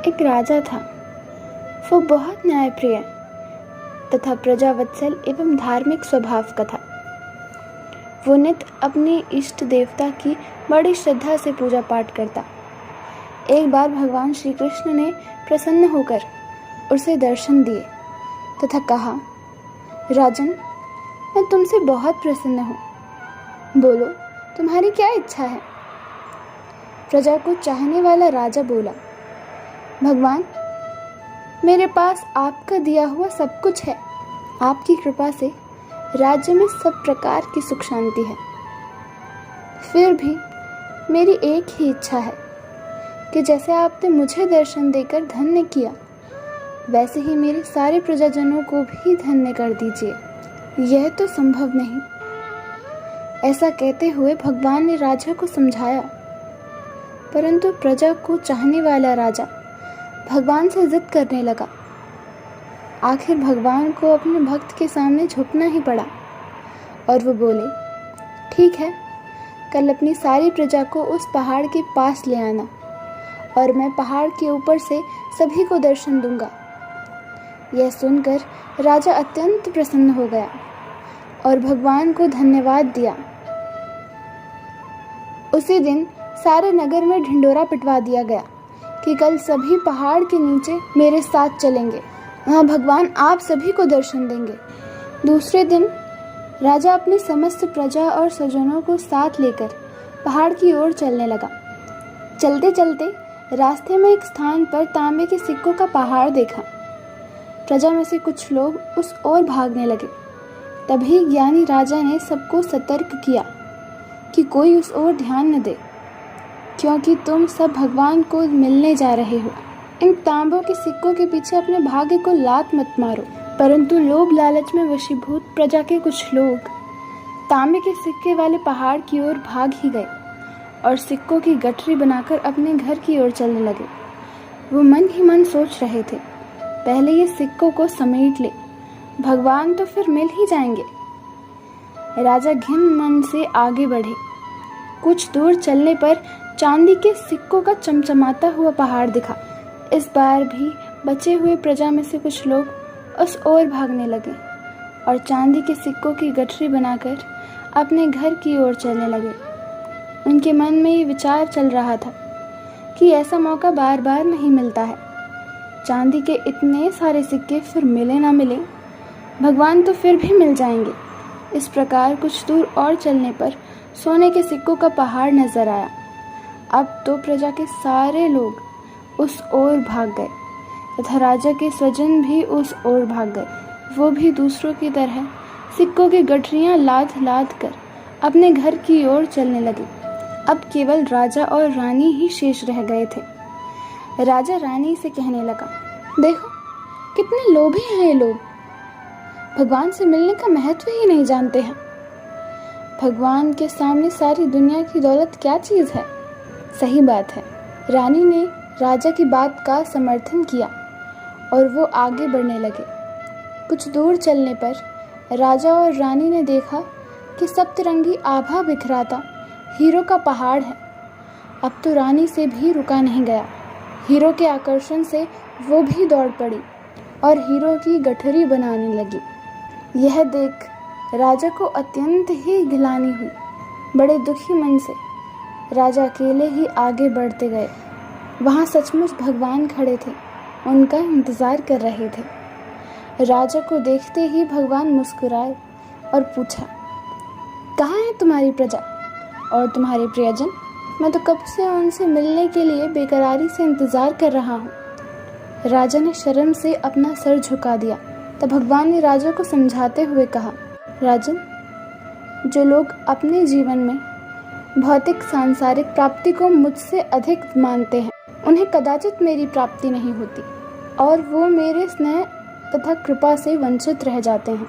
एक राजा था। वो बहुत न्यायप्रिय तथा प्रजावत्सल एवं धार्मिक स्वभाव का था। वो नित्य अपने इष्ट देवता की बड़ी श्रद्धा से पूजा पाठ करता। एक बार भगवान श्री कृष्ण ने प्रसन्न होकर उसे दर्शन दिए तथा कहा, राजन, मैं तुमसे बहुत प्रसन्न हूँ। बोलो, तुम्हारी क्या इच्छा है? प्रजा को चाहने वाला राजा बोला, भगवान, मेरे पास आपका दिया हुआ सब कुछ है। आपकी कृपा से राज्य में सब प्रकार की सुख शांति है। फिर भी मेरी एक ही इच्छा है कि जैसे आपने मुझे दर्शन देकर धन्य किया, वैसे ही मेरे सारे प्रजाजनों को भी धन्य कर दीजिए। यह तो संभव नहीं। ऐसा कहते हुए भगवान ने राजा को समझाया, परंतु प्रजा को चाहने वाला राजा भगवान से जिद करने लगा। आखिर भगवान को अपने भक्त के सामने झुकना ही पड़ा और वो बोले, ठीक है, कल अपनी सारी प्रजा को उस पहाड़ के पास ले आना और मैं पहाड़ के ऊपर से सभी को दर्शन दूंगा। यह सुनकर राजा अत्यंत प्रसन्न हो गया और भगवान को धन्यवाद दिया। उसी दिन सारे नगर में ढिंढोरा पिटवा दिया गया कि कल सभी पहाड़ के नीचे मेरे साथ चलेंगे, वहाँ भगवान आप सभी को दर्शन देंगे। दूसरे दिन राजा अपनी समस्त प्रजा और स्वजनों को साथ लेकर पहाड़ की ओर चलने लगा। चलते चलते रास्ते में एक स्थान पर तांबे के सिक्कों का पहाड़ देखा। प्रजा में से कुछ लोग उस ओर भागने लगे। तभी ज्ञानी राजा ने सबको सतर्क किया कि कोई उस ओर ध्यान न दे, क्योंकि तुम सब भगवान को मिलने जा रहे हो। इन तांबों के सिक्कों के पीछे अपने भाग्य को लात मत मारो। परंतु लोभ लालच में वशीभूत प्रजा के कुछ लोग तांबे के सिक्के वाले पहाड़ की ओर भाग ही गए और सिक्कों की गठरी बनाकर अपने घर की ओर चलने लगे। वो मन ही मन सोच रहे थे, पहले ये सिक्कों को समेट ले, भगवान तो फिर मिल ही जाएंगे। राजा घिन मन से आगे बढ़े। कुछ दूर चलने पर चांदी के सिक्कों का चमचमाता हुआ पहाड़ दिखा। इस बार भी बचे हुए प्रजा में से कुछ लोग उस ओर भागने लगे और चांदी के सिक्कों की गठरी बनाकर अपने घर की ओर चलने लगे। उनके मन में ये विचार चल रहा था कि ऐसा मौका बार बार नहीं मिलता है। चांदी के इतने सारे सिक्के फिर मिले ना मिले, भगवान तो फिर भी मिल जाएंगे। इस प्रकार कुछ दूर और चलने पर सोने के सिक्कों का पहाड़ नजर आया। अब तो प्रजा के सारे लोग उस ओर भाग गए तथा राजा के स्वजन भी उस ओर भाग गए। वो भी दूसरों की तरह सिक्कों की गठरियां लाद लाद कर अपने घर की ओर चलने लगे। अब केवल राजा और रानी ही शेष रह गए थे। राजा रानी से कहने लगा, देखो कितने लोभी हैं ये लोग, भगवान से मिलने का महत्व ही नहीं जानते हैं। भगवान के सामने सारी दुनिया की दौलत क्या चीज है। सही बात है। रानी ने राजा की बात का समर्थन किया और वो आगे बढ़ने लगे। कुछ दूर चलने पर राजा और रानी ने देखा कि सप्तरंगी आभा बिखराता हीरो का पहाड़ है। अब तो रानी से भी रुका नहीं गया। हीरो के आकर्षण से वो भी दौड़ पड़ी और हीरो की गठरी बनाने लगी। यह देख राजा को अत्यंत ही घिलानी हुई। बड़े दुखी मन से राजा अकेले ही आगे बढ़ते गए। वहाँ सचमुच भगवान खड़े थे, उनका इंतजार कर रहे थे। राजा को देखते ही भगवान मुस्कुराए और पूछा, कहाँ है तुम्हारी प्रजा और तुम्हारे प्रियजन? मैं तो कब से उनसे मिलने के लिए बेकरारी से इंतजार कर रहा हूँ। राजा ने शर्म से अपना सर झुका दिया। तब भगवान ने राजा को समझाते हुए कहा, राजन, जो लोग अपने जीवन में भौतिक सांसारिक प्राप्ति को मुझसे अधिक मानते हैं, उन्हें कदाचित मेरी प्राप्ति नहीं होती और वो मेरे स्नेह तथा कृपा से वंचित रह जाते हैं।